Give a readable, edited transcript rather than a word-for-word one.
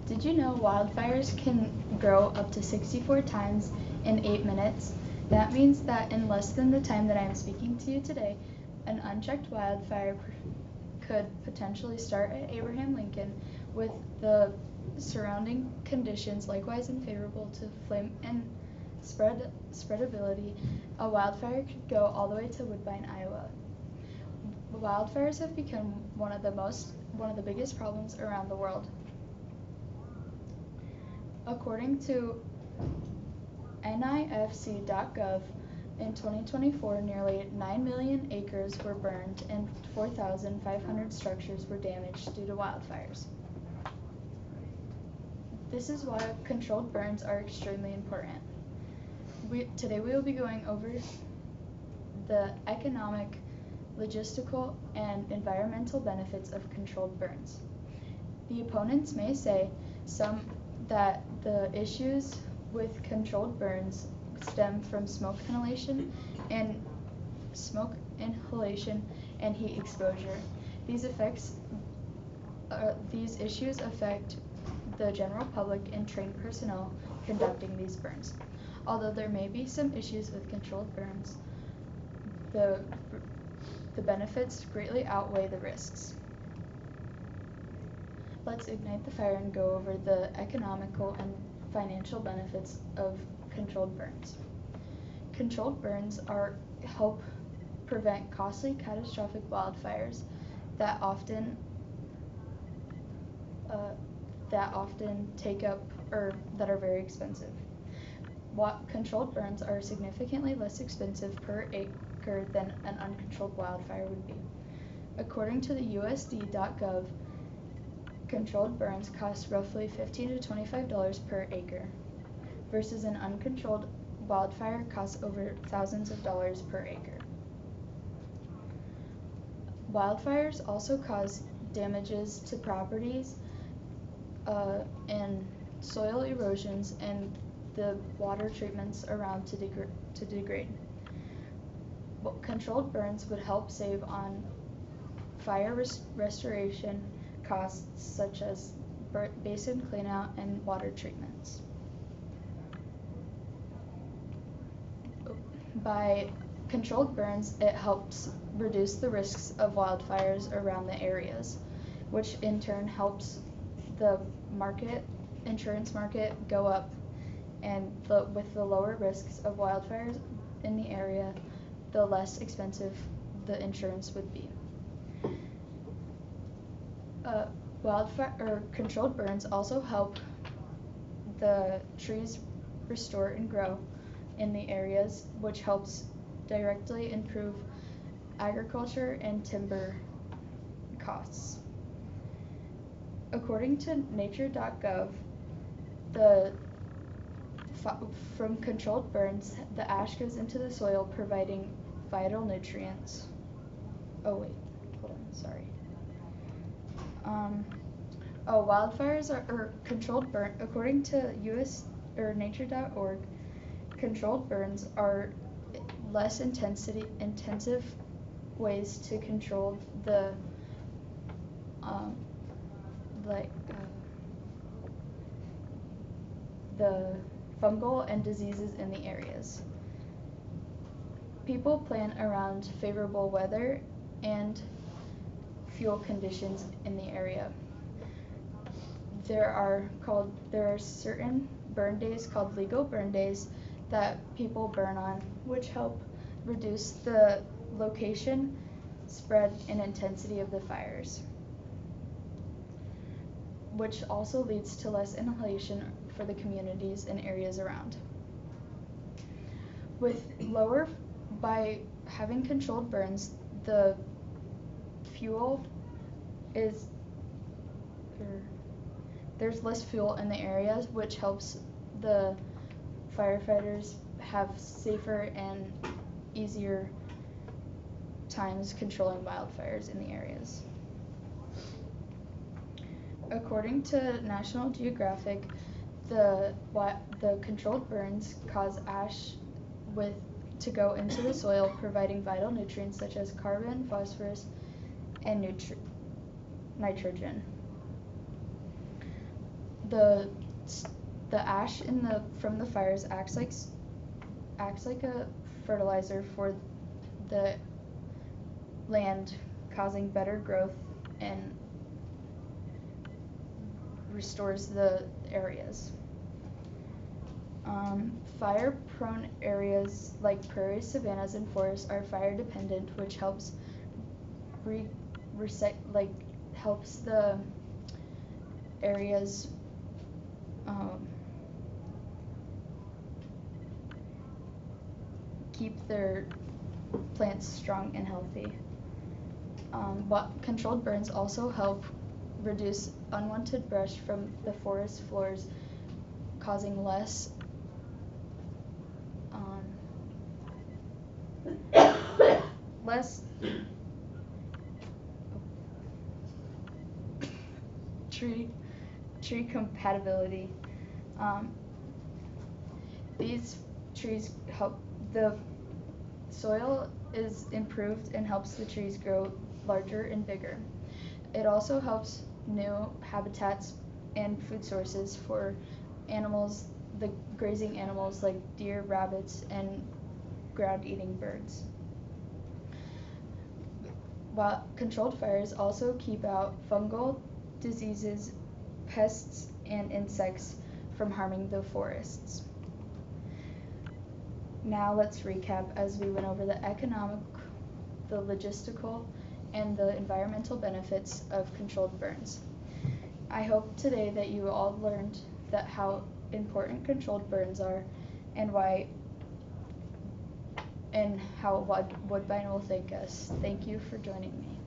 Did you know wildfires can grow up to 64 times in 8 minutes? That means that in less than the time that I am speaking to you today, an unchecked wildfire could potentially start at Abraham Lincoln, with the surrounding conditions likewise unfavorable to flame and spreadability. A wildfire could go all the way to Woodbine, Iowa. Wildfires have become one of the biggest problems around the world. According to NIFC.gov, in 2024, nearly 9 million acres were burned and 4,500 structures were damaged due to wildfires. This is why controlled burns are extremely important. Today we will be going over the economic, logistical, and environmental benefits of controlled burns. The opponents may say that the issues with controlled burns stem from smoke inhalation and heat exposure. These issues affect the general public and trained personnel conducting these burns. Although there may be some issues with controlled burns, the benefits greatly outweigh the risks. Let's ignite the fire and go over the economical and financial benefits of controlled burns. Controlled burns help prevent costly, catastrophic wildfires that often take up or that are very expensive. Controlled burns are significantly less expensive per acre than an uncontrolled wildfire would be. According to the USD.gov, controlled burns cost roughly $15 to $25 per acre, versus an uncontrolled wildfire costs over thousands of dollars per acre. Wildfires also cause damages to properties and soil erosions and the water treatments around to degrade. Controlled burns would help save on fire restoration costs such as basin cleanout and water treatments. By controlled burns, it helps reduce the risks of wildfires around the areas, which in turn helps the insurance market go up, and with the lower risks of wildfires in the area, the less expensive the insurance would be. Controlled burns also help the trees restore and grow in the areas, which helps directly improve agriculture and timber costs. According to nature.gov, from controlled burns, the ash goes into the soil, providing vital nutrients. Wildfires are controlled burn. According to nature.org, controlled burns are less intensive ways to control the fungal and diseases in the areas. People plan around favorable weather and fuel conditions in the area. There are certain burn days called legal burn days that people burn on, which help reduce the location, spread, and intensity of the fires, which also leads to less inhalation for the communities and areas around. By having controlled burns, the fuel there's less fuel in the areas, which helps the firefighters have safer and easier times controlling wildfires in the areas. According to National Geographic, the controlled burns cause ash to go into the soil, providing vital nutrients such as carbon, phosphorus, and nitrogen. the ash from the fires acts like a fertilizer for the land, causing better growth and restores the areas. Fire-prone areas like prairies, savannas, and forests are fire-dependent, which helps helps the areas keep their plants strong and healthy. But controlled burns also help reduce unwanted brush from the forest floors, causing less tree compatibility. These trees help the soil is improved and helps the trees grow larger and bigger. It also helps new habitats and food sources for animals, the grazing animals like deer, rabbits, and ground-eating birds. While controlled fires also keep out fungal diseases, pests, and insects from harming the forests. Now let's recap as we went over the economic, the logistical, and the environmental benefits of controlled burns. I hope today that you all learned that how important controlled burns are and how Woodbine will thank us. Thank you for joining me.